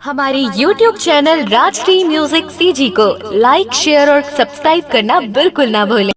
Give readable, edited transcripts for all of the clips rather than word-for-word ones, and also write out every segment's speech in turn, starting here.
हमारे YouTube channel Rajshri music CG को लाइक, share और सब्सक्राइब करना बिल्कुल ना भूलें।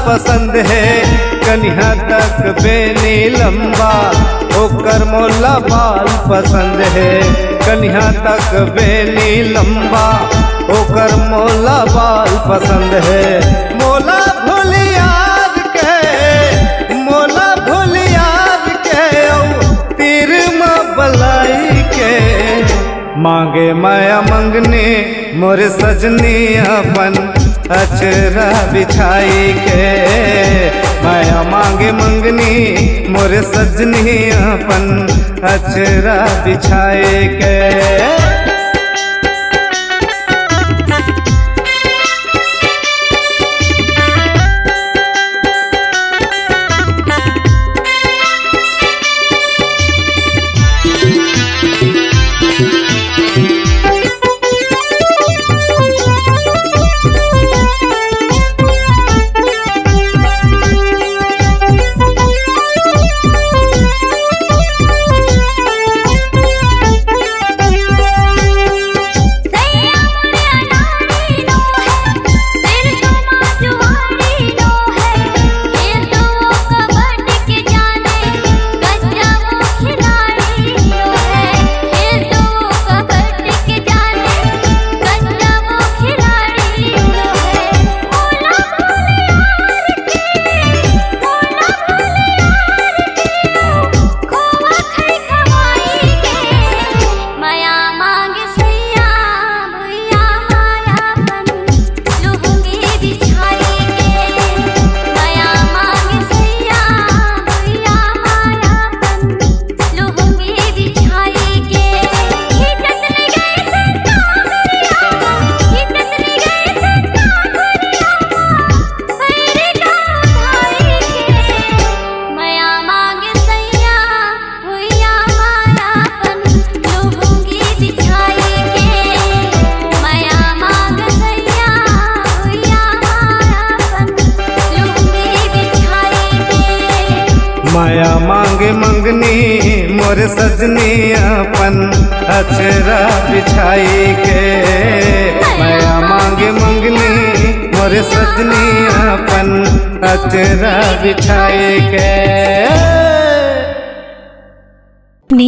पसंद है कन्हा तक बेनी लंबा ओकर मोला बाल पसंद है। कन्हा तक बेनी लंबा ओकर मोला बाल पसंद है। मोला भूल याद के तीर में बलाई के मांगे माया मंगनी मोर सजनी अपन अचरा बिछाई के। माया मांगे मंगनी मोर सजनी अपन अचरा बिछाई के। माया मांगे मंगनी मोर सजनी अपन अचरा बिछाई के। माया मांगे मंगनी मोर सजनी अपन अचरा बिछाई के। नींद